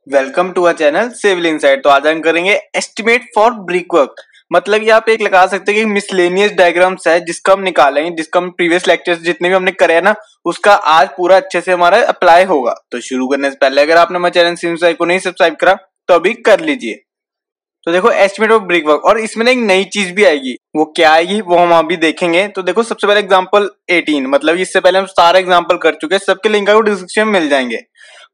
Welcome to our channel civil insight. तो आज हम करेंगे एस्टिमेट फॉर ब्रिक वर्क। मतलब ये आप एक लगा सकते हैं कि मिसलेनियस डायग्राम्स है जिसका हम निकालेंगे, जिसका हम प्रीवियस लेक्चर्स जितने भी हमने करे हैं ना उसका आज पूरा अच्छे से हमारा अप्लाई होगा। तो शुरू करने से पहले अगर आपने हमारे चैनल सिविल इनसाइट को नहीं सब्सक्राइब करा तो अभी कर लीजिए। तो देखो एस्टिमेट ऑफ ब्रिक वर्क, और इसमें ना एक नई चीज भी आएगी, वो क्या आएगी वो हम अभी देखेंगे। तो देखो सबसे पहले एग्जांपल 18, मतलब इससे पहले हम सारा एग्जांपल कर चुके हैं, सबके लिंक आपको डिस्क्रिप्शन में मिल जाएंगे।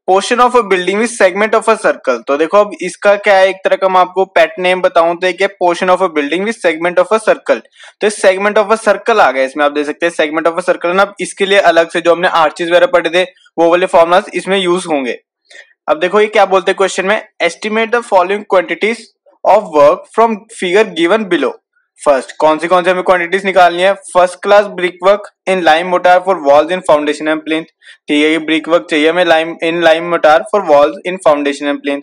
Portion of a building with segment of a circle. तो देखो अब इसका क्या है, एक तरह का मैं आपको पेट नेम बताऊं तो एक portion of a building with segment of a circle. तो सेगमेंट ऑफ अ सर्कल आ गया इसमें, आप देख सकते हैं सेगमेंट ऑफ अ सर्कल ना। इसके लिए अलग से जो हमने आर्चेस वगैरह पढ़े थे वो वाले फॉर्मुलास इसमें यूज होंगे। अब देखो ये क्या बोलते हैं क्वेश्चन में, estimate the following quantities of work from figure given below. First कौन सी हमें क्वांटिटीज निकालनी है। First class brick work in lime motor for walls in foundation and plinth. ठीक है, ये ब्रिक वर्क चाहिए हमें lime motor for walls in foundation and plinth.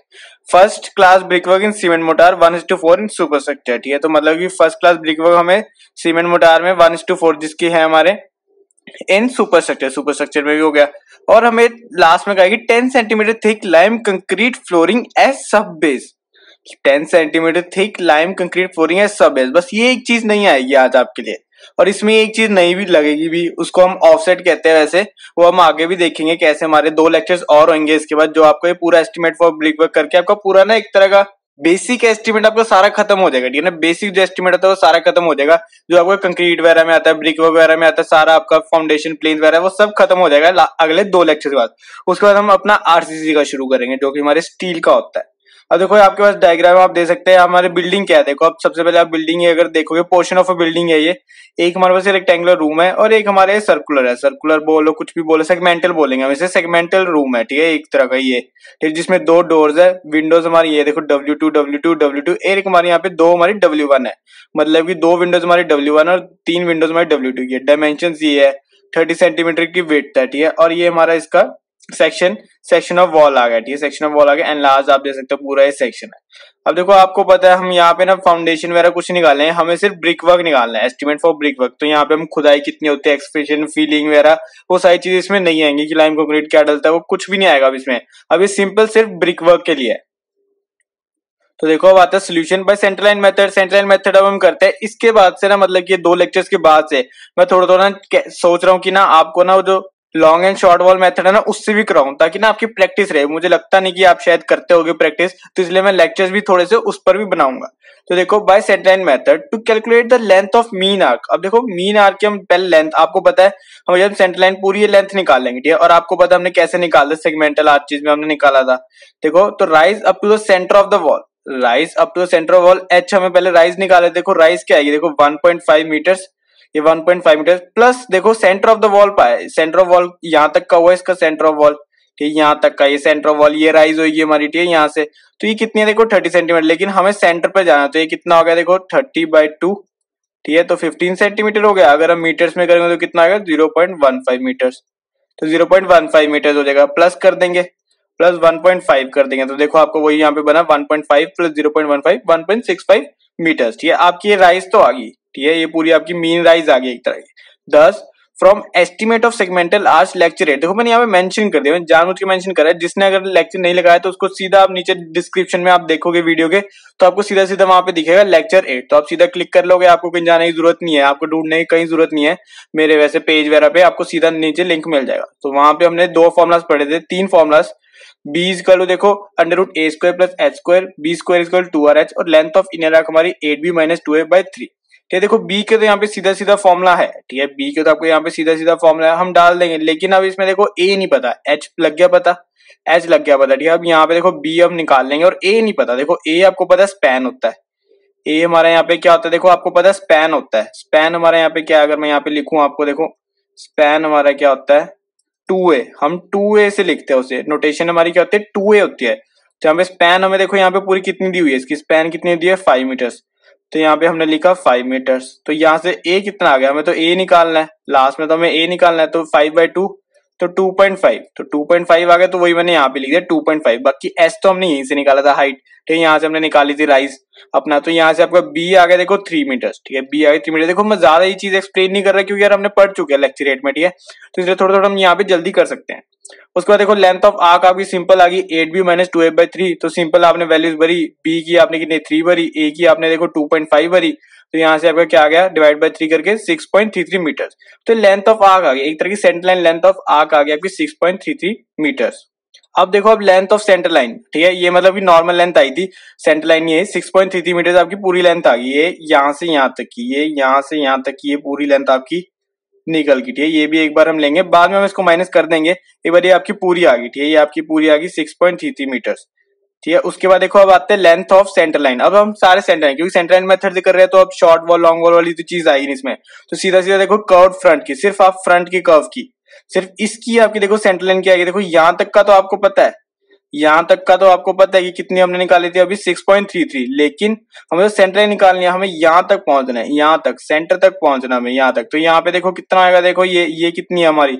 First class brick work in cement motor 1:4 in super structure. ठीक है, तो मतलब कि फर्स्ट क्लास ब्रिक वर्क हमें सीमेंट मोटार में 1:4 जिसकी है हमारे इन सुपर स्ट्रक्चर में भी हो गया। और हमें लास्ट में कहेगी 10 centimetre thick lime concrete flooring as sub base. 10 centimetre thick lime concrete flooring as sub base. बस ये एक चीज नहीं आएगी आज आपके लिए, और इसमें एक चीज नहीं भी लगेगी भी, उसको हम ऑफसेट कहते हैं। वैसे वो हम आगे भी देखेंगे कैसे, हमारे 2 लेक्चर्स और होंगे इसके बाद, जो आपको ये पूरा एस्टिमेट फॉर ब्रिक वर्क करके आपका पूरा ना एक तरह का बेसिक एस्टिमेट आपका सारा खत्म हो जाएगा। ठीक है ना, बेसिक जो एस्टिमेट होता है वो सारा खत्म हो जाएगा, जो आपको कंक्रीट वगैरह में आता है, ब्रिक वर्क वगैरह में आता है, सारा आपका फाउंडेशन प्लेन वगैरह वो सब खत्म हो जाएगा अगले 2 लेक्चर के बाद। उसके बाद हम अपना आरसीसी का शुरू करेंगे जो कि हमारे स्टील का होता है। अब देखो आपके पास डायग्राम आप दे सकते हैं, हमारे बिल्डिंग क्या है। देखो अब सबसे पहले आप बिल्डिंग अगर देखोगे, पोर्शन ऑफ अ बिल्डिंग है ये। एक हमारे पास रेक्टेंगुलर रूम है और एक हमारे सर्कुलर है। सर्कुलर बोलो कुछ भी बोलो, सेगमेंटल बोलेंगे हम इसे, सेगमेंटल रूम है। ठीक है, एक तरह का ये, ठीक, जिसमें 2 डोर्स है। विंडोज हमारी ये देखो W2 W2 W2, एक हमारे यहाँ पे 2 हमारी W1 है, मतलब कि 2 विंडोज हमारी W1 और 3 विंडोज हमारी W2 की है। डायमेंशन ये है, 30 सेंटीमीटर की विड्थ है। ठीक है, और ये हमारा इसका सेक्शन ऑफ वॉल आ गया। ठीक है, सेक्शन ऑफ वॉल आ गया, एंड लास्ट आप देख सकते हो पूरा ये सेक्शन है। अब देखो आपको पता है हम यहाँ पे ना फाउंडेशन वगैरह कुछ निकालने हैं, हमें सिर्फ ब्रिक वर्क निकालना है, एस्टिमेट फॉर ब्रिक वर्क। तो यहाँ पे हम खुदाई कितनी होती है, एक्सप्रेशन, फीलिंग वगैरह वो सारी चीजें इसमें नहीं आएंगी कि लाइम कंक्रीट क्या डलता है, वो कुछ भी नहीं आएगा अब इसमें। अब ये सिंपल सिर्फ ब्रिक वर्क के लिए है। तो देखो अब आता है solution bye centre line method. Centre line method अब हम करते हैं इसके बाद से ना, मतलब कि 2 लेक्चर्स के बाद से मैं थोड़ा थोड़ा सोच रहा हूँ कि ना आपको ना वो जो long and short wall method है ना उससे भी कराऊं, ताकि ना आपकी प्रैक्टिस रहे। मुझे लगता नहीं कि आप शायद करते होगे प्रैक्टिस, तो इसलिए मैं लेक्चर्स भी थोड़े से उस पर भी बनाऊंगा। तो देखो by centre line method to calculate the length of mean arc. अब देखो मीन आर्क की हम पहले लेंथ, आपको पता है हम जब सेंटर लाइन पूरी लेंथ निकाल लेंगे। ठीक है, और आपको पता है हमने कैसे निकाला, सेगमेंटल आर्चेस में हमने निकाला था। देखो तो rise up to the centre of the wall, rise up to centre of wall H हमें पहले राइज निकाले। देखो राइज क्या आएगी, देखो 1.5 मीटर्स, ये 1.5 मीटर प्लस देखो सेंटर ऑफ द वॉल पाए, सेंटर ऑफ वॉल यहाँ तक का हुआ इसका सेंटर ऑफ वॉल। ठीक, यहाँ तक का ये सेंटर ऑफ वॉल, ये राइज होगी हमारी। ठीक है, यहाँ से तो ये कितनी है देखो 30 सेंटीमीटर, लेकिन हमें सेंटर पे जाना, तो ये कितना हो गया देखो 30/2। ठीक है, तो 15 सेंटीमीटर हो गया। अगर हम मीटर्स में करेंगे तो कितना आएगा 0.15 मीटर्स। तो 0.15 मीटर्स हो जाएगा, प्लस कर देंगे, प्लस 1.5 कर देंगे, तो देखो आपको वही यहाँ पे बना 1.5 प्लस 0.15 1.65 मीटर्स। ठीक है, आपकी ये राइज तो आ गई। ठीक है, ये पूरी आपकी मीन राइज आ गई एक तरह की। 10 from estimate of segmental arch lecture rate. देखो मैंने यहाँ पे मेंशन कर दिया, मैंने जानबूझ के मेंशन करा है। जिसने अगर लेक्चर नहीं लगाया तो उसको सीधा आप नीचे डिस्क्रिप्शन में आप देखोगे वीडियो के, तो आपको सीधा सीधा वहां पे दिखेगा लेक्चर 8, तो आप सीधा क्लिक कर लोगे, आपको कहीं जाने की जरूरत नहीं है, आपको ढूंढने की कहीं जरूरत नहीं है। मेरे वैसे पेज वगैरह पे आपको सीधा नीचे लिंक मिल जाएगा। तो वहां पे हमने 2 फॉर्मुलास पढ़े थे, 3 फॉर्मुलास। बी इक्वल टू देखो √a² plus h², b² equal 2rh, और लेंथ ऑफ इनर आर्क हमारी 8b माइनस 2a/3। ठीक है, देखो बी के तो यहाँ पे सीधा सीधा फॉर्मुला है। ठीक है, बी के तो आपको यहाँ पे सीधा सीधा फॉर्मुला है, हम डाल देंगे। लेकिन अब इसमें देखो ए नहीं पता, एच लग गया पता, एच लग गया पता। ठीक है, अब यहाँ पे देखो बी हम निकाल लेंगे, और ए नहीं पता। देखो ए आपको पता है स्पैन होता है, ए हमारा यहाँ पे क्या होता है, देखो आपको पता है स्पैन होता है। स्पैन हमारा यहाँ पे क्या है, अगर मैं यहाँ पे लिखूं आपको, देखो स्पैन हमारा क्या होता है 2a, हम 2a से लिखते हैं उसे, नोटेशन हमारी क्या होती है 2a होती है। तो यहाँ पे स्पैन हमें देखो यहाँ पे पूरी कितनी दी हुई है, इसकी स्पैन कितनी दी है 5 मीटर्स। तो यहाँ पे हमने लिखा 5 मीटर्स, तो यहाँ से a कितना आ गया, हमें तो a निकालना है, लास्ट में तो हमें a निकालना है। तो 5/2 तो 2.5, तो 2.5 आ गया, तो वही मैंने यहाँ पे लिख दिया 2.5। बाकी एस तो हमने यहीं से निकाला था हाइट, ठीक है, यहाँ से हमने निकाली थी राइज अपना, तो यहाँ से आपका बी आ गया देखो 3 मीटर्स, ठीक है, बी आ गया 3 मीटर। देखो मैं ज्यादा ये चीज एक्सप्लेन नहीं कर रहा क्योंकि यार हमने पढ़ चुके हैं लेक्चर 8 में, ठीक है, तो इसलिए थोड़ा थोड़ा हम यहाँ पे जल्दी कर सकते हैं। उसके बाद देखो लेंथ ऑफ आर्क आपकी सिंपल आ गई 8b माइनस 2f/3, तो सिंपल आपने वैल्यूज भरी, बी की आपने कितने 3 भरी, ए की आपने देखो 2.5 भरी, तो यहाँ से आपका क्या आ गया डिवाइड बाय 3 करके 6.33 मीटर। तो लेंथ ऑफ आर्क आ गई, एक तरह की centre line length of arc आ गया आपकी 6.33 मीटर्स। अब देखो अब लेंथ ऑफ सेंटर लाइन, ठीक है, ये मतलब कि नॉर्मल लेंथ आई थी, सेंटर लाइन ये 6.33 मीटर आपकी पूरी लेंथ आ गई, ये यहाँ से यहाँ तक की, ये यहाँ से यहाँ तक की, ये पूरी लेंथ आपकी निकल की, ठीक है, ये भी एक बार हम लेंगे, बाद में हम इसको माइनस कर देंगे, एक बार ये आपकी पूरी आ गई, ठीक है, ये आपकी पूरी आ गई 6.33 मीटर्स, ठीक है। उसके बाद देखो अब आते हैं लेंथ ऑफ सेंटर लाइन। अब हम सारे सेंटर लाइन, क्योंकि सेंटर लाइन मेथड से कर रहे हैं तो अब शॉर्ट वॉल लॉन्ग वॉल वाली तो चीज आई नहीं इसमें, तो सीधा सीधा देखो कर्व फ्रंट की, सिर्फ आप फ्रंट की कर्व की, सिर्फ इसकी आपकी देखो सेंटर लाइन क्या आएगी, देखो यहाँ तक का तो आपको पता है, यहाँ तक का तो आपको पता है कि कितनी हमने निकाली थी अभी 6.33, लेकिन हमें तो सेंटर लाइन निकालनी है, हमें यहाँ तक पहुंचना है, यहाँ तक सेंटर तक पहुंचना है हमें यहाँ तक, तो यहाँ पे देखो कितना आएगा, देखो ये कितनी है हमारी,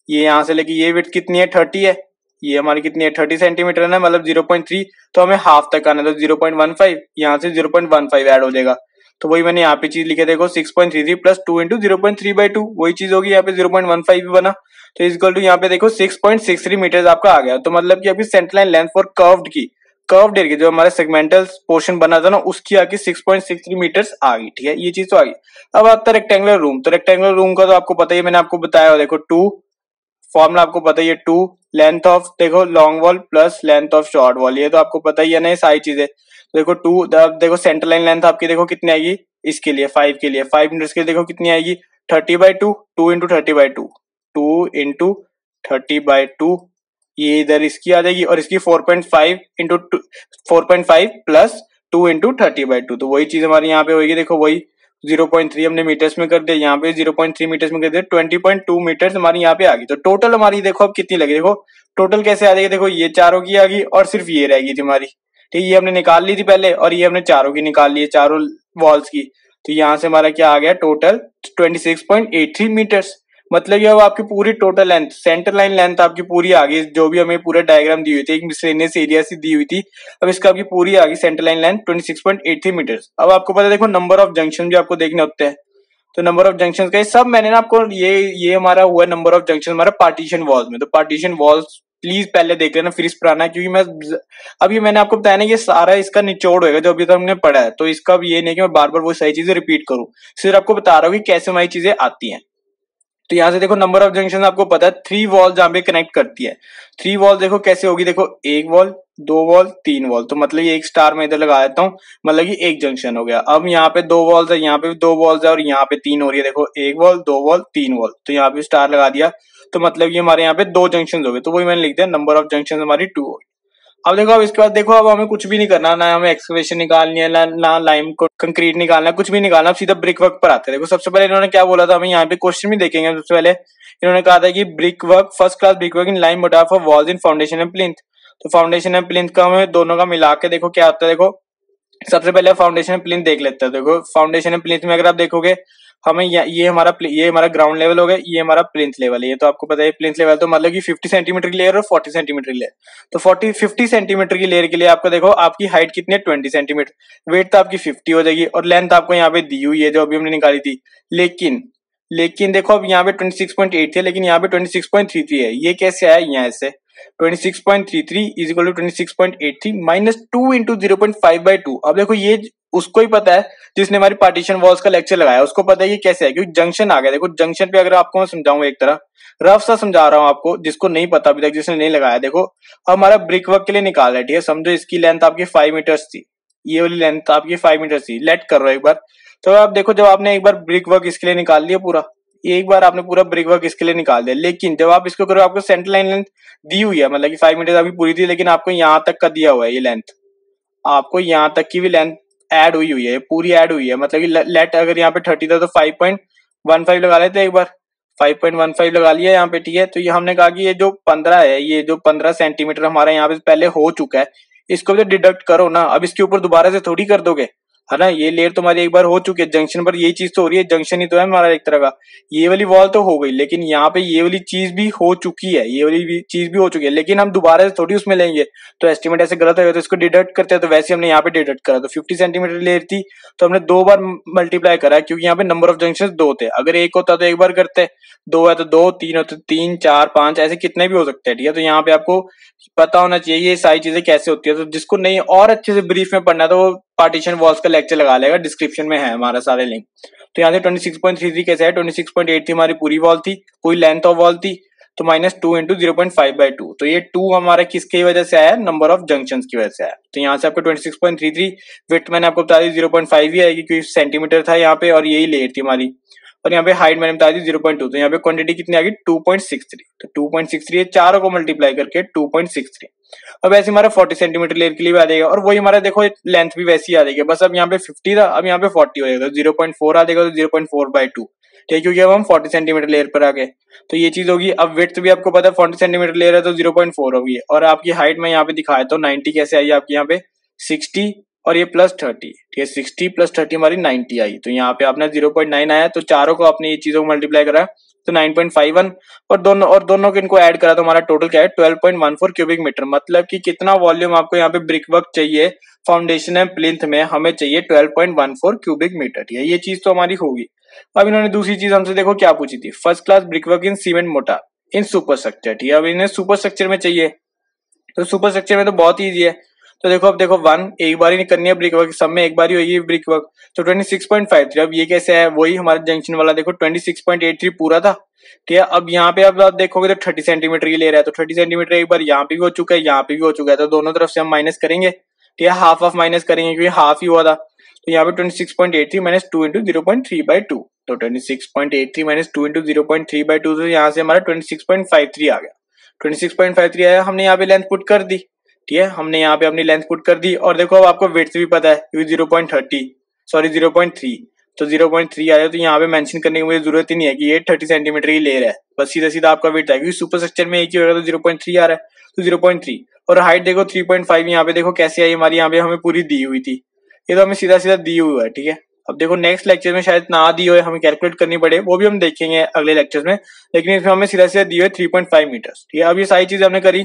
ये यहाँ से लेके ये विड्थ कितनी है 30 है, ये हमारी कितनी है 30 सेंटीमीटर है, मतलब 0.3, तो हमें हाफ तक आना है, तो 0.15, यहाँ से 0.15 ऐड हो जाएगा, तो वही मैंने यहाँ पे चीज लिखे, देखो 6.33 प्लस 2 इंटू 0.3/2, वही चीज होगी, यहाँ पे 0.15 भी बना, तो इक्वल टू यहाँ पे देखो 6.63 मीटर आपका आ गया। तो मतलब कि आपकी centre line length for curved area जो हमारे सेगमेंटल पोर्शन बना था ना, उसकी आगे 6.63 मीटर्स आ गई, ठीक है, ये चीज तो आ गई। अब आता है रेक्टेंगुलर रूम, तो रेक्टेंगुलर रूम का तो आपको पता ही, मैंने आपको बताया, देखो 2 फॉर्मूला आपको पता ही है, 2 लेंथ ऑफ देखो long wall plus length of short wall, ये तो आपको पता ही है ना, ये सारी चीजें। देखो 2 देखो सेंटर लाइन लेंथ आपकी देखो कितनी आएगी इसके लिए 5 के लिए 5 मीटर्स के लिए देखो कितनी आएगी 30/2, 2 इंटू 30/2, 2 इंटू 30/2, ये इधर इसकी आ जाएगी, और इसकी 4.5 इंटू 4.5 प्लस 2 इंटू 30/2, तो वही चीज हमारी यहाँ पे होगी, देखो वही 0.3 हमने मीटर्स में कर दिया, यहाँ पे 0.3 मीटर्स में कर दिया, 20.2 मीटर्स हमारी यहाँ पे आ गई। तो टोटल हमारी देखो अब कितनी लगी, देखो टोटल कैसे आ जाएगी, देखो ये चारों की आ गई और सिर्फ ये रहेगी थी हमारी, ठीक, ये हमने निकाल ली थी पहले, और ये हमने चारों की निकाल ली है, चारों वॉल्स की, तो यहाँ से हमारा क्या आ गया टोटल 26.83 मीटर्स। मतलब ये अब आपकी पूरी total length, centre line length आपकी पूरी आ गई, जो भी हमें पूरे डायग्राम दी हुई थी, एक मिसलेनियस एरिया सी दी हुई थी, अब इसका आपकी पूरी आ गई सेंटर लाइन लेंथ 26.83 मीटर्स। अब आपको पता है देखो नंबर ऑफ जंक्शन भी आपको देखने होते हैं, तो नंबर ऑफ जंक्शन का सब मैंने ना आपको ये हमारा हुआ नंबर ऑफ जंक्शन हमारा पार्टीशन वॉल्स में, तो पार्टीशन वॉल्स प्लीज पहले देख लेना फिर इस पर आना, क्योंकि मैं अभी मैंने आपको बताया ना ये सारा इसका निचोड़ होगा जो अभी तक हमने पढ़ा है, तो इसका अब ये नहीं कि मैं बार बार वो सही चीजें रिपीट करूं, सिर्फ आपको बता रहा हूँ कि कैसे हमारी चीजें आती हैं। तो यहाँ से देखो नंबर ऑफ जंक्शन आपको पता है 3 वॉल जहां पे कनेक्ट करती है, 3 वॉल देखो कैसे होगी, देखो 1 वॉल 2 वॉल 3 वॉल, तो मतलब ये एक स्टार में इधर लगा देता हूँ, मतलब ये एक जंक्शन हो गया। अब यहाँ पे 2 वॉल्स है, यहाँ पे भी 2 वॉल्स है, और यहाँ पे 3 हो रही है, देखो 1 वॉल 2 वॉल 3 वॉल, तो यहाँ पे स्टार लगा दिया, तो मतलब ये हमारे यहाँ पे 2 जंक्शन हो गए, तो वही मैंने लिख दिया नंबर ऑफ जंक्शन हमारी 2 हो गई। अब देखो अब इसके बाद देखो अब हमें कुछ भी नहीं करना, ना हमें एक्सकवेशन निकालनी है, ना लाइम को कंक्रीट निकालना है, कुछ भी निकालना, अब सीधा ब्रिक वर्क पर आते हैं। देखो सबसे पहले इन्होंने क्या बोला था, हमें यहाँ पे क्वेश्चन भी देखेंगे। सबसे पहले इन्होंने कहा था कि brick work first class brick work in lime motor for walls in foundation and plinth, तो फाउंडेशन एंड प्लिंथ का हमें दोनों का मिला के देखो क्या होता है। देखो सबसे पहले फाउंडेशन एंड प्लिंथ देख लेते हैं। देखो फाउंडेशन एंड प्लिंथ में अगर आप देखोगे हमें ये हमारा ग्राउंड लेवल हो गया, ये हमारा प्लिंथ लेवल है, ये तो आपको पता है प्लिंथ लेवल तो मतलब कि 50 सेंटीमीटर की लेयर और 40 सेंटीमीटर की लेयर, तो 50 सेंटीमीटर की लेयर के लिए आपको देखो आपकी हाइट कितनी है 20 सेंटीमीटर, वेट तो आपकी 50 हो जाएगी, और लेंथ आपको यहाँ पे दी हुई है जो अभी हमने निकाली थी। लेकिन देखो अब यहाँ पे 26.8 है, लेकिन यहाँ पे 26.33 है, ये कैसे आया यहाँ से 26.33 is equal to 26.83 minus 2 into 0.5/2। अब देखो ये उसको ही पता है जिसने हमारी पार्टीशन वॉल्स का लेक्चर लगाया, उसको पता है ये कैसे है, क्योंकि जंक्शन आ गया। देखो जंक्शन पे अगर आपको मैं समझाऊं, एक तरह रफ सा समझा रहा हूं आपको, जिसको नहीं पता अभी तक, जिसने नहीं लगाया, देखो अब हमारा ब्रिक वर्क के लिए निकाल है, ठीक है, समझो इसकी लेंथ आपकी 5 मीटर्स थी, ये वाली लेंथ आपकी 5 मीटर्स थी, लेट करो एक बार। तो आप देखो जब आपने एक बार ब्रिक वर्क इसके लिए निकाल लिया पूरा, एक बार आपने पूरा ब्रिक वर्क इसके लिए निकाल दिया, लेकिन जब आप इसको करो आपको सेंटर लाइन लेंथ दी हुई है, मतलब कि 5 मीटर आपकी पूरी थी, लेकिन आपको यहाँ तक का दिया हुआ है, ये लेंथ आपको यहाँ तक की भी लेंथ ऐड हुई है, पूरी ऐड हुई है, मतलब कि लेट अगर यहाँ पे 30 था तो 5.15 लगा लेते एक बार, 5.15 लगा लिया यहाँ पे, ठीक है। तो ये हमने कहा कि ये जो 15 है, ये जो 15 सेंटीमीटर हमारा यहाँ पे पहले हो चुका है, इसको भी डिडक्ट करो ना, अब इसके ऊपर दोबारा से थोड़ी कर दोगे, है ना। ये लेयर तो हमारी एक बार हो चुकी है जंक्शन पर, यही चीज तो हो रही है, जंक्शन ही तो है हमारा एक तरह का। ये वाली वॉल तो हो गई, लेकिन यहाँ पे ये वाली चीज भी हो चुकी है, ये वाली चीज भी हो चुकी है, लेकिन हम दोबारा से थोड़ी उसमें लेंगे, तो एस्टिमेट ऐसे गलत होगा, तो इसको डिडक्ट करते हैं। तो वैसे हमने यहाँ पे डिडक्ट करा, तो 50 सेंटीमीटर लेयर थी तो हमने 2 बार मल्टीप्लाई करा है, क्योंकि यहाँ पे नंबर ऑफ जंक्शन 2 थे। अगर एक होता तो एक बार करते, 2 है तो 2, 3 हो तो 3, 4, 5, ऐसे कितने भी हो सकते हैं, ठीक है। तो यहाँ पे आपको पता होना चाहिए ये सारी चीजें कैसे होती है। तो जिसको नहीं और अच्छे से ब्रीफ में पढ़ना है तो वो पार्टीशन वॉल्स का लेक्चर लगा लेगा, डिस्क्रिप्शन में है हमारा सारे लिंक। तो यहाँ से 26.33 कैसे है, 26.8 थी हमारी पूरी वॉल थी, पूरी लेंथ ऑफ वॉल थी, तो -2 इंटू 0.5/2, तो ये 2 हमारा किसकी वजह से आया, नंबर ऑफ जंक्शंस की वजह से आया। तो यहाँ से आपको 26.33 विड्थ मैंने आपको बता दी 0.5 ही आएगी, क्योंकि सेंटीमीटर था यहाँ पे और यही लेयर थी हमारी, और यहाँ पे हाइट मैंने बता दी 0.2, तो यहाँ पे क्वांटिटी कितनी आ गई 2.63, तो 2.63 ये चारों को मल्टीप्लाई करके 2.63। अब ऐसे हमारा 40 सेंटीमीटर लेयर के लिए भी आ जाएगा, और वही हमारा देखो लेंथ भी वैसी आ जाएगी, बस अब यहाँ पे 50 था, अब यहाँ पे 40 हो जाएगा, 0.4 आ जाएगा, तो 0.4/2, ठीक है, क्योंकि अब हम 40 सेंटीमीटर लेयर पर आ गए। तो ये चीज होगी। अब विड्थ भी आपको पता है 40 सेंटीमीटर लेयर है तो 0.4 होगी, और आपकी हाइट में यहाँ पे दिखाया तो 90 कैसे आई आपकी यहाँ पे 60 और ये +30, ठीक है, 60 + 30 हमारी 90 आई। तो यहाँ पे आपने 0.9 आया, तो चारों को आपने ये चीजों को मल्टीप्लाई करा तो 9.51, और दोनों के इनको ऐड करा तो हमारा टोटल क्या है 12.14 क्यूबिक मीटर। मतलब कि कितना वॉल्यूम आपको यहाँ पे ब्रिक वर्क चाहिए फाउंडेशन एंड प्लिंथ में, हमें चाहिए 12.14 क्यूबिक मीटर, ठीक है, ये चीज तो हमारी होगी। अब इन्होंने दूसरी चीज हमसे देखो क्या पूछी थी, first class brick work in cement mortar in super structure, ठीक है। अब इन्हें सुपर स्ट्रक्चर में चाहिए, तो सुपर स्ट्रक्चर में तो बहुत ईजी है। तो देखो अब देखो 1 एक बार ही नहीं करनी है ब्रिक वर्क, सब में एक बार ही होगी ब्रिक वर्क, तो 26.53। अब ये कैसे है, वही हमारा जंक्शन वाला देखो 26.83 पूरा था, ठीक है। अब यहाँ पे अब आप देखोगे तो 30 सेंटीमीटर की ले रहा है, तो 30 सेंटीमीटर एक बार यहाँ पे भी हो चुका है, यहाँ पे भी हो चुका है, तो दोनों तरफ से हम माइनस करेंगे, ठीक है, हाफ ऑफ माइनस करेंगे क्योंकि हाफ ही हुआ था। तो यहाँ पे 26.83 - 2 इंटू 0.3/2, तो 26.83 - 2 इंटू 0.3/2, तो यहाँ से हमारा 26.53 आ गया। 26.53 आया, हमने यहाँ पे लेंथ पुट कर दी, ठीक है, हमने यहाँ पे अपनी लेंथ पुट कर दी। और देखो अब आपको विड्थ भी पता है क्योंकि 0.3, तो 0.3 आया, तो यहाँ पे मेंशन करने की मुझे जरूरत ही नहीं है कि ये 30 सेंटीमीटर की लेयर है, बस सीधा सीधा आपका विड्थ है, क्योंकि सुपर स्ट्रक्चर में एक ही होगा, तो 0.3 आ रहा है, तो 0.3। और हाइट देखो 3.5, यहाँ पे देखो कैसे आई हमारी, यहाँ पे हमें पूरी दी हुई थी, ये तो हमें सीधा सीधा दी हुई है, ठीक है। अब देखो नेक्स्ट लेक्चर में शायद ना दी हो, हमें कैलकुलेट करनी पड़े, वो भी हम देखेंगे अगले लेक्चर में, लेकिन इसमें हमें सीधा सीधा दी हुई है 3.5 मीटर, ठीक है। अब ये सारी चीजें हमने करी,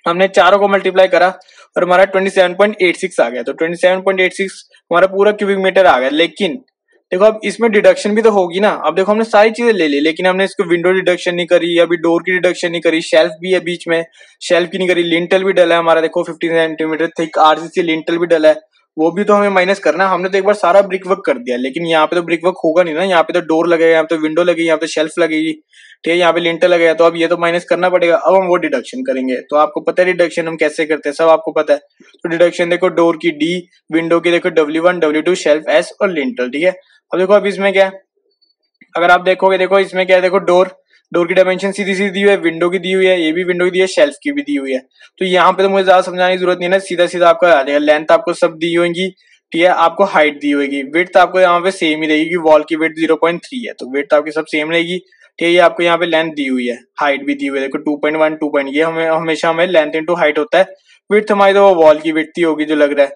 हमने चारों को मल्टीप्लाई करा और हमारा 27.86 आ गया, तो 27.86 हमारा पूरा क्यूबिक मीटर आ गया। लेकिन देखो अब इसमें डिडक्शन भी तो होगी ना। अब देखो हमने सारी चीजें ले ली, लेकिन हमने इसको विंडो डिडक्शन नहीं करी, अभी डोर की डिडक्शन नहीं करी, शेल्फ भी है बीच में, शेल्फ की नहीं करी, लिंटल भी डला है हमारा, देखो 15 सेंटीमीटर थिक आरसीसी लिंटल भी डला है, वो भी तो हमें माइनस करना है। हमने तो एक बार सारा ब्रिक वर्क कर दिया, लेकिन यहाँ पे तो ब्रिक वर्क होगा नहीं ना, यहाँ पे तो डोर लगेगा, यहाँ पे तो विंडो लगेगी, यहाँ पे शेल्फ लगेगी, ठीक है, यहाँ पे लिंटर लगेगा, तो अब ये तो माइनस करना पड़ेगा। अब हम वो डिडक्शन करेंगे, तो आपको पता है डिडक्शन हम कैसे करते हैं, सब आपको पता है। तो डिडक्शन देखो डोर की D, विंडो की देखो W1, W2, शेल्फ S और लिंटर, ठीक है। अब देखो अब इसमें क्या है, अगर आप देखोगे देखो इसमें क्या है, देखो डोर की डायमेंशन सीधी सीधी दी हुई है, विंडो की दी हुई है, ये भी विंडो की दी है, शेल्फ की भी दी हुई है। तो यहाँ पे तो मुझे ज्यादा समझाने की जरूरत नहीं है ना, सीधा सीधा आपका आ जाएगा। लेंथ आपको सब दी होगी, ठीक है, आपको हाइट दी होगी, विड्थ आपको यहाँ पे सेम ही रहेगी, वॉल की विड्थ 0.3 है, तो विड्थ आपकी सब सेम रहेगी, ठीक है। ये आपको यहाँ पे लेंथ दी हुई है, हाइट भी दी हुई है, देखो 2.1, 2. ये हमें हमेशा हमें लेंथ इंटू हाइट होता है, विड्थ हमारी तो वॉल की विड्थ ही होगी जो लग रहा है।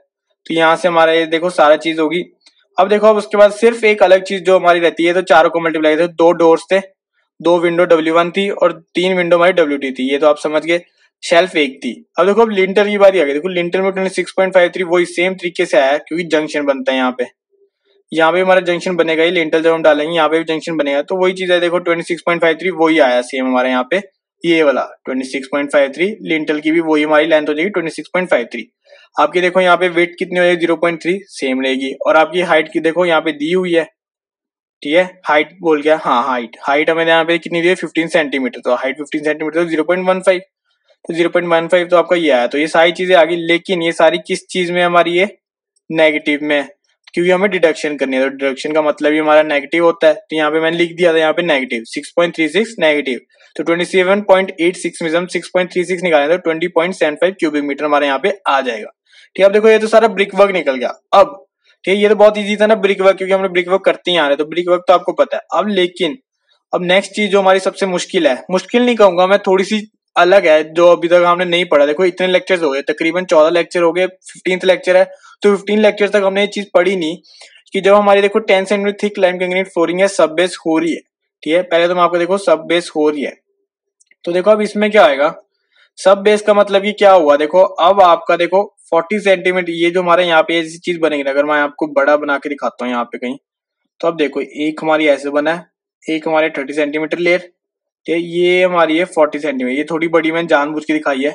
तो यहाँ से हमारा ये देखो सारा चीज होगी। अब देखो अब उसके बाद सिर्फ एक अलग चीज जो हमारी रहती है, तो चारों को मल्टीप्लाई करते, 2 डोर्स थे, 2 विंडो W1 थी और 3 विंडो हमारी W2 थी, ये तो आप समझ गए, शेल्फ एक थी। अब देखो अब लिंटर की बारी आ गई, देखो लिंटर में 26.53 वही सेम तरीके से आया, क्योंकि जंक्शन बनता है यहाँ पे हमारा जंक्शन बनेगा, ही लिंटर जब हम डालेंगे यहाँ पे भी जंक्शन बनेगा, तो वही चीज है, देखो 26.53 वही आया सेम हमारे यहाँ पे, ये वाला 26.53 लिंटर की भी वही हमारी लेंथ हो जाएगी 26.53। आपकी देखो यहाँ पे वेट कितनी हो जाएगी 0.3 सेम रहेगी, और आपकी हाइट की देखो यहाँ पे दी हुई है, ठीक है, हाइट बोल गया, हाँ हाइट हमें यहाँ पे कितनी दी है 15 सेंटीमीटर, तो हाइट 15 सेंटीमीटर तो 0.15, तो 0.15 तो आपका ये आया। तो ये सारी चीजें आ गई, लेकिन ये सारी किस चीज में हमारी ये नेगेटिव में, क्योंकि हमें डिडक्शन करनी है, तो डिडक्शन का मतलब ही हमारा नेगेटिव होता है। तो यहाँ पे मैंने लिख दिया था यहाँ पे नेगेटिव 6.36 नेगेटिव, तो 27.86 में हम 6.36 निकालें तो 20.75 क्यूबिक मीटर हमारे यहाँ पे आ जाएगा, ठीक है। अब देखो ये तो सारा ब्रिक वर्क निकल गया। अब ठीक है, ये तो बहुत इजी था ना ब्रिक वर्क, क्योंकि हमने ब्रिक वर्क करते ही आ रहे, तो ब्रिक वर्क तो आपको पता है। अब लेकिन अब नेक्स्ट चीज जो हमारी सबसे मुश्किल है, मुश्किल नहीं कहूंगा मैं, थोड़ी सी अलग है जो अभी तक हमने नहीं पढ़ा। देखो इतने लेक्चर्स हो गए, तकरीबन 14 लेक्चर हो गए, 15th लेक्चर है, तो 15 लेक्चर तक हमने ये चीज पढ़ी नहीं कि जब हमारी देखो 10 centimetre thick lime concrete flooring है, सब बेस हो रही है, ठीक है। पहले तो मैं आपको देखो सब बेस हो रही है, तो देखो अब इसमें क्या आएगा, सब बेस का मतलब ये क्या हुआ, देखो अब आपका देखो 40 सेंटीमीटर ये जो हमारे यहाँ पे ऐसी चीज बनेगी, अगर मैं आपको बड़ा बना के दिखाता हूँ यहाँ पे कहीं, तो अब देखो एक हमारी ऐसे बना है, एक हमारे 30 सेंटीमीटर लेयर, ठीक है, ये हमारी है 40 सेंटीमीटर, ये थोड़ी बड़ी मैंने जानबूझ के दिखाई है।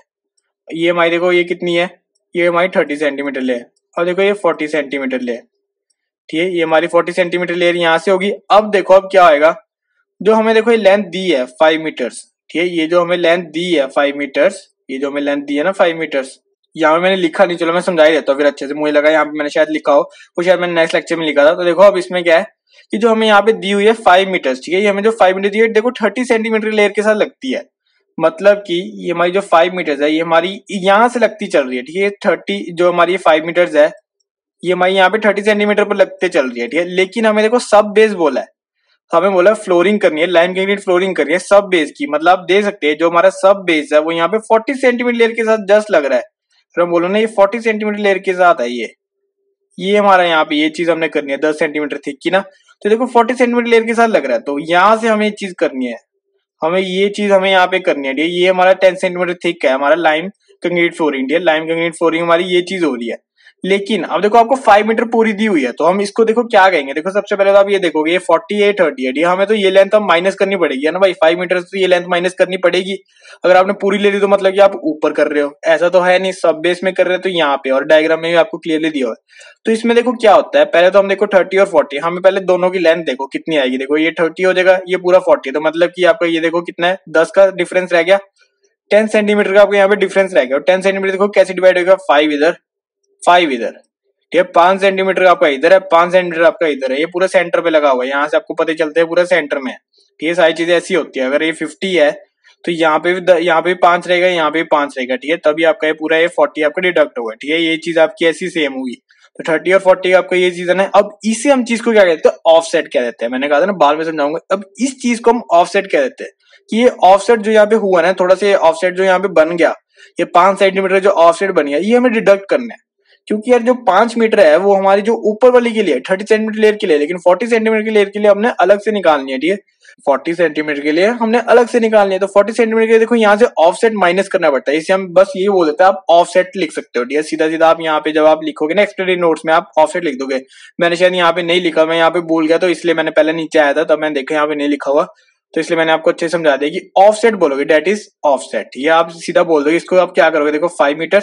ये हमारी देखो ये कितनी है, ये हमारी 30 सेंटीमीटर लेयर, और देखो ये 40 सेंटीमीटर लेयर, ठीक है, ये हमारी 40 सेंटीमीटर लेयर यहाँ से होगी। अब देखो अब क्या आएगा, जो हमें देखो ये लेंथ दी है 5 मीटर्स, ठीक है, ये जो हमें लेंथ दी है 5 मीटर्स, ये जो हमें लेंथ दी है ना 5 मीटर्स, यहाँ पे मैंने लिखा नहीं, चलो मैं समझा ही देता हूँ फिर अच्छे से, मुझे लगा यहाँ पे मैंने शायद लिखा हो, वो शायद मैंने नेक्स्ट लेक्चर में लिखा था। तो देखो अब इसमें क्या है कि जो हमें यहाँ पे दी हुई है 5 मीटर्स, ठीक है, ये हमें जो 5 मीटर दी है देखो 30 सेंटीमीटर लेयर के साथ लगती है, मतलब कि ये हमारी जो 5 मीटर्स है ये हमारी यहाँ से लगती चल रही है, ठीक है, 30 जो हमारी 5 मीटर्स है ये हमारी यहाँ पे 30 सेंटीमीटर पर लगते चल रही है, ठीक है। लेकिन हमें देखो सब बेस बोला है, हमें बोला फ्लोरिंग करनी है, लाइम कंक्रीट फ्लोरिंग करनी है सब बेस की, मतलब आप दे सकते हैं जो हमारा सब बेस है वो यहाँ पे 40 सेंटीमीटर लेयर के साथ जस्ट लग रहा है, फिर हम बोलो ना ये 40 सेंटीमीटर लेयर के साथ है, ये हमारा यहाँ पे ये चीज हमने करनी है 10 सेंटीमीटर थिक की ना, तो देखो 40 सेंटीमीटर लेयर के साथ लग रहा है, तो यहाँ से हमें ये चीज करनी है, हमें ये चीज हमें यहाँ पे करनी है, ये हमारा 10 सेंटीमीटर थिक है हमारा lime concrete flooring, lime concrete flooring हमारी ये चीज हो रही है। लेकिन अब देखो आपको 5 मीटर पूरी दी हुई है, तो हम इसको देखो क्या कहेंगे, देखो सबसे पहले तो आप ये देखोगे ये 40 है 30 है, हमें तो ये लेंथ हम माइनस करनी पड़ेगी है ना भाई, 5 मीटर से ये लेंथ माइनस करनी पड़ेगी। अगर आपने पूरी ले ली तो मतलब कि आप ऊपर कर रहे हो, ऐसा तो है नहीं, सब बेस में कर रहे हो तो यहाँ पे, और डायग्राम में भी आपको क्लियरली दिया हुआ है। तो इसमें देखो क्या होता है, पहले तो हम देखो 30 और 40, हमें पहले दोनों की लेंथ देखो कितनी आएगी, देखो ये 30 हो जाएगा, ये पूरा 40, तो मतलब कि आपका ये देखो कितना है 10 का डिफरेंस रह गया, 10 सेंटीमीटर का आपको यहाँ पे डिफरेंस रह गया, और 10 सेंटीमीटर देखो कैसे डिवाइड होगा, 5 इधर 5 इधर, ठीक है, 5 सेंटीमीटर आपका इधर है, 5 सेंटीमीटर आपका इधर है, ये पूरा सेंटर पे लगा हुआ है, यहाँ से आपको पता चलता है पूरा सेंटर में है, ठीक है, सारी चीजें ऐसी होती है। अगर ये 50 है तो यहाँ पे भी 5 रहेगा, यहाँ पे भी 5 रहेगा, ठीक है, तभी आपका ये पूरा ये 40 आपका डिडक्ट होगा, ठीक है, ये चीज आपकी ऐसी सेम होगी। तो 30 और 40 आपका ये चीज है ना। अब इसे हम चीज को क्या कहते हैं, ऑफसेट कह देते हैं, मैंने कहा था ना बाद में समझाऊंगा। अब इस चीज को हम ऑफसेट कह देते हैं कि ये ऑफसेट जो यहाँ पे हुआ ना, थोड़ा सा ऑफसेट जो यहाँ पे बन गया, ये 5 सेंटीमीटर जो ऑफसेट बन गया, ये हमें डिडक्ट करना है, क्योंकि यार जो 5 मीटर है वो हमारी जो ऊपर वाली के लिए 30 सेंटीमीटर लेयर के लिए, लेकिन 40 सेंटीमीटर की लेयर के लिए हमने अलग से निकालनी है, ठीक है, 40 सेंटीमीटर के लिए हमने अलग से निकालनी है। तो 40 सेंटीमीटर के लिए देखो यहाँ से ऑफसेट माइनस करना पड़ता है, इसे हम बस ये बोल देते हैं, आप ऑफसेट लिख सकते हो, ठीक है, सीधा सीधा आप यहाँ पे जब आप लिखोगे ना एक्सप्लेनेटरी नोट्स में आप ऑफसेट लिख दोगे। मैंने शायद यहाँ पे नहीं लिखा, मैं यहाँ पे भूल गया, तो इसलिए मैंने पहले नीचे आया था तब मैंने देखा यहाँ पे नहीं लिखा हुआ, तो इसलिए मैंने आपको अच्छे से समझा दिया कि ऑफसेट बोलोगे डेट इज ऑफसेट, ठीक है, आप सीधा बोल दोगे। इसको आप क्या करोगे, देखो 5 मीटर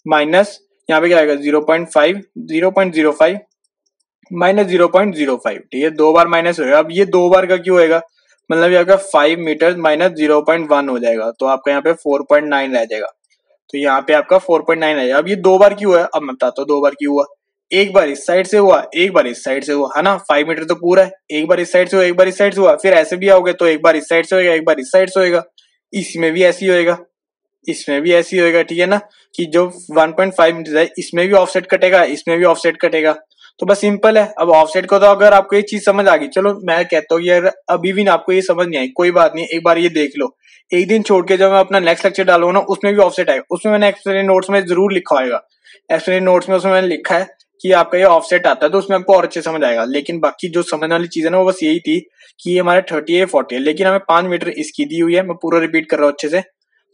माइनस यहाँ पे क्या आएगा 0.05 माइनस 0.05, ठीक है, 2 बार माइनस होगा। अब ये 2 बार का क्यों होएगा, मतलब आपका 5 मीटर माइनस 0.1 हो जाएगा, तो आपका यहाँ पे 4.9 रह जाएगा, तो यहाँ पे आपका 4.9 रह जाएगा। अब ये 2 बार क्यों है, अब मैं बताता हूँ 2 बार क्यों हुआ, एक बार इस साइड से हुआ, एक बार इस साइड से हुआ, है ना, 5 मीटर तो पूरा है, एक बार इस साइड से हुआ, एक बार इस साइड से हुआ, फिर ऐसे भी आओगे तो एक बार इस साइड से होगा, एक बार इस साइड से होगा, इसमें भी ऐसी होएगा, इसमें भी ऐसी होएगा, ठीक है ना, कि जो 1.5 मीटर है इसमें भी ऑफसेट कटेगा, इसमें भी ऑफसेट कटेगा, तो बस सिंपल है। अब ऑफसेट को तो अगर आपको ये चीज समझ आ गई, चलो मैं कहता हूँ यार अभी भी आपको ये समझ नहीं आई, कोई बात नहीं, एक बार ये देख लो, एक दिन छोड़ के जब मैं अपना नेक्स्ट लेक्चर डालूंगा ना उसमें भी ऑफसेट आएगा, उसमें मैंने एक्सप्लेन नोट्स में जरूर लिखा होगा, एक्सप्लेन नोट्स में उसमें मैंने लिखा है कि आपका ये ऑफसेट आता है, तो उसमें आपको और अच्छे समझ आएगा। लेकिन बाकी जो समझने वाली चीज है ना वो बस यही थी कि ये हमारे 30 है 40 है, लेकिन हमें 5 मीटर इसकी दी हुई है, मैं पूरा रिपीट कर रहा हूँ अच्छे से,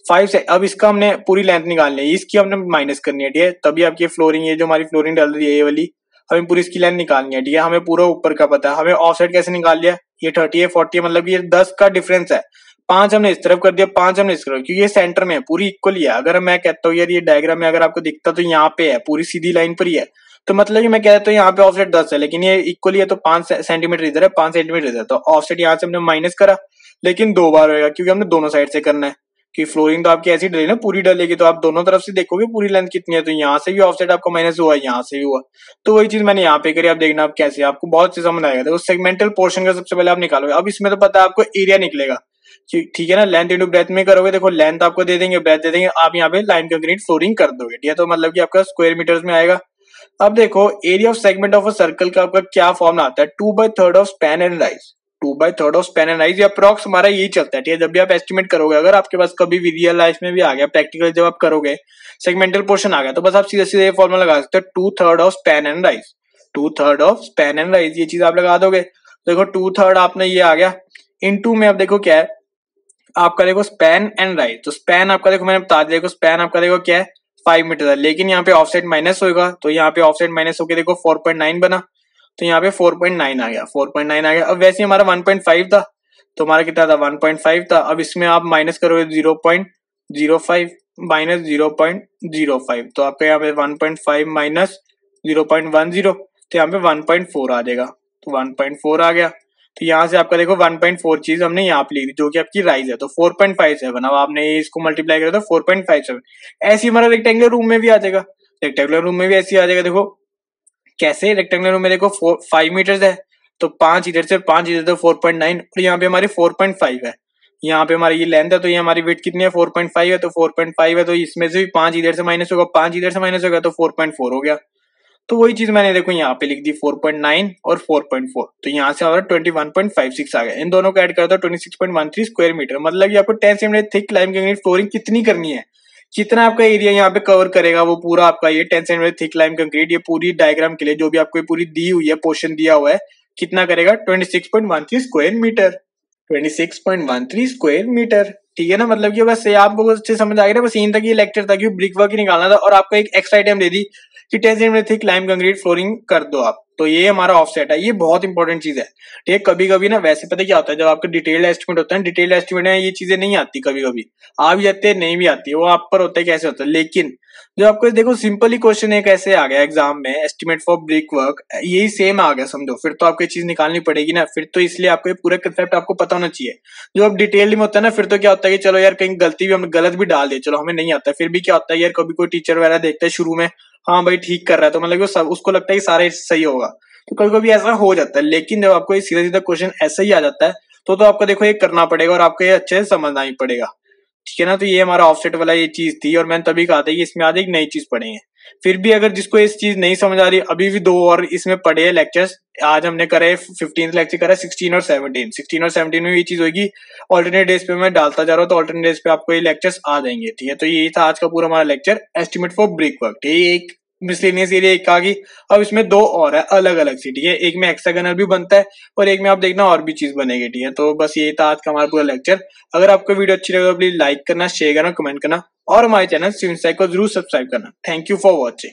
5 से। अब इसका हमने पूरी लेंथ निकालनी है, इसकी हमने माइनस करनी है, ठीक है, तभी आपकी फ्लोरिंग, ये जो हमारी फ्लोरिंग डल रही है ये वाली, हमें पूरी इसकी लेंथ निकालनी है, ठीक है, हमें पूरा ऊपर का पता है। हमें ऑफसेट कैसे निकाल लिया, ये 30 है 40 है, मतलब ये 10 का डिफरेंस है, 5 हमने इस तरफ कर दिया, 5 हमने इस तरफ, क्योंकि ये सेंटर में है, पूरी इक्वली है। अगर मैं कहता हूँ यार ये डायग्राम में अगर आपको दिखता तो यहाँ पे है, पूरी सीधी लाइन पर ही है, तो मतलब कि मैं कहता हूँ यहाँ पे ऑफसेट 10 है, लेकिन ये इक्वली है, तो 5 सेंटीमीटर इधर है, 5 सेंटीमीटर इधर, तो ऑफसेट यहाँ से हमने माइनस करा, लेकिन 2 बार होगा क्योंकि हमने दोनों साइड से करना है, कि फ्लोरिंग तो आपकी ऐसी डली ना पूरी डलेगी, तो आप दोनों तरफ से देखोगे पूरी लेंथ कितनी है, तो यहाँ से भी ऑफसेट आपका माइनस हुआ, यहाँ से भी हुआ, तो वही चीज मैंने यहाँ पे करी। आप देखना आप कैसे, आपको बहुत अच्छे समझ आएगा। देखो सेगमेंटल पोर्शन का सबसे पहले आप निकालोगे, अब इसमें तो पता है आपको एरिया निकलेगा, ठीक है ना, लेंथ इंटू ब्रेथ में करोगे, देखो लेंथ आपको दे देंगे, ब्रेथ दे देंगे, आप यहाँ पे लाइन कंक्रीट फ्लोरिंग कर दोगे, ठीक है, तो मतलब कि आपका स्क्वायर मीटर्स में आएगा। अब देखो area of segment of a circle का आपका क्या फॉर्मूला आता है, 2/3 of span and rise, 2/3 of span and rise. Approx हमारा यही चलता है, ठीक है। जब भी आप एस्टिमेट करोगे, अगर आपके पास कभी भी रियल लाइफ में भी आ गया, प्रैक्टिकल जब आप करोगे, सेगमेंटल पोर्शन आ गया, तो बस आप सीधे सीधे फॉर्मूला लगा सकते हो 2/3 of span and rise. 2/3 of span and rise, ये चीज आप लगा दोगे। देखो 2/3 आपने ये आ गया, इनटू में अब देखो क्या है आपका, देखो स्पैन एंड राइज। तो स्पैन आपका देखो मैंने बता दिया, देखो स्पैन आपका देखो क्या है 5 मीटर है, लेकिन यहाँ पे ऑफसेट माइनस होगा, तो यहाँ पे ऑफसेट माइनस होकर देखो 4.9 बना, तो यहाँ पे 4.9 आ गया, 4.9 आ गया। अब वैसे हमारा 1.5 था, तो हमारा कितना था 1.5 था। अब इसमें आप माइनस करोगे 0.05 माइनस 0.05, तो आपका यहाँ पे 1.5 माइनस 0.10, तो यहाँ पे 1.4 आ जाएगा, तो 1.4 आ गया। तो यहाँ से आपका देखो 1.4 चीज हमने यहाँ पे लिख दी, जो कि आपकी राइज है, तो 4.57। अब आपने इसको मल्टीप्लाई करा तो 4.57। ऐसे हमारा रेक्टेंगुलर रूम में भी आ जाएगा, रेक्टेंगुलर रूम में भी ऐसे आ जाएगा। देखो कैसे, रेक्टेंगुलर रूम में देखो 5 मीटर है, तो 5 इधर से 5 इधर, तो 4.9, और यहाँ पे हमारी 4.5 है। यहाँ पे हमारी ये लेंथ है, तो ये हमारी विड्थ कितनी है 4.5 है, तो 4.5 है, तो इसमें से भी 5 इधर से माइनस होगा, 5 इधर से माइनस होगा, तो 4.4 हो गया। तो वही चीज मैंने देखो यहाँ पे लिख दी 4.9 और 4.4, तो यहाँ से हमारा 21.56 आ गया। इन दोनों को ऐड कर दो 26.13 स्क्वायर मीटर। मतलब कि आपको 10 centimetre thick lime concrete flooring कितनी करनी है, कितना आपका एरिया यहाँ पे कवर करेगा, वो पूरा आपका ये 10 सेंटीमीटर थिक लाइम कंक्रीट, ये पूरी डायग्राम के लिए जो भी आपको पूरी दी हुई है, पोर्शन दिया हुआ है, कितना करेगा 26.13 स्क्वायर मीटर, 26.13 स्क्वायर मीटर, ठीक है ना। मतलब कि बस आपको अच्छे समझ आ गया, बस यही था कि ये लेक्चर था कि ब्रिक वर्क ही निकालना था, और आपको एक एक्स्ट्रा आइटम दे दी कि 10 centimetre thick lime concrete flooring कर दो आप। तो ये हमारा ऑफसेट है, ये बहुत इंपॉर्टेंट चीज है, ठीक है। कभी कभी ना वैसे पता क्या होता है, जब आपका डिटेल्ड एस्टिमेट होता है, डिटेल्ड एस्टिमेट में ये चीजें नहीं आती, कभी कभी आ भी जाती है, नहीं भी आती है, वो आप पर होता है कैसे होता है। लेकिन जो आपको देखो सिंपल ही क्वेश्चन एक ऐसे आ गया एग्जाम में, एस्टिमेट फॉर ब्रिक वर्क, यही सेम आ गया समझो, फिर तो आपको ये चीज निकालनी पड़ेगी ना, फिर तो इसलिए आपको ये पूरा कंसेप्ट आपको पता होना चाहिए। जो अब डिटेल में होता है ना, फिर तो क्या होता है कि चलो यार कहीं गलती भी हम गलत भी डाल दे, चलो हमें नहीं आता, फिर भी क्या होता है यार कभी कोई टीचर वगैरह देखता है शुरू में, हाँ भाई ठीक कर रहा है, तो मतलब सब उसको लगता है कि सारा सही होगा, तो कभी कभी ऐसा हो जाता है। लेकिन जब आपको ये सीधा सीधा क्वेश्चन ऐसा ही आ जाता है, तो आपको देखो ये करना पड़ेगा और आपको ये अच्छे से समझना ही पड़ेगा, ठीक है ना। तो ये हमारा ऑफसेट वाला ये चीज थी, और मैंने तभी कहा था कि इसमें आज एक नई चीज पढ़ेंगे। फिर भी अगर जिसको इस चीज नहीं समझ आ रही, अभी भी 2 और इसमें पढ़े हैं लेक्चर्स। आज हमने करे 15th लेक्चर करा 16 और 17 में ये चीज होगी। ऑल्टरनेट डेज पे मैं डालता जा रहा हूँ, तो ऑल्टरनेट डेज पे आपको ये लेक्चर्स आ जाएंगे, ठीक है। तो यही था आज का पूरा हमारा lecture, estimate for brick work, ठीक है। एक मिसलेनियस एरिया एक आ गई, अब इसमें 2 और है अलग अलग सी, ठीक है। एक में हेक्सागोनल भी बनता है, और एक में आप देखना और भी चीज बनेगी, ठीक है। तो बस यही था आज का हमारा पूरा लेक्चर। अगर आपको वीडियो अच्छी लगे तो प्लीज लाइक करना, शेयर करना, कमेंट करना, और हमारे चैनल सिविल साइंस को जरूर सब्सक्राइब करना। Thank you for watching.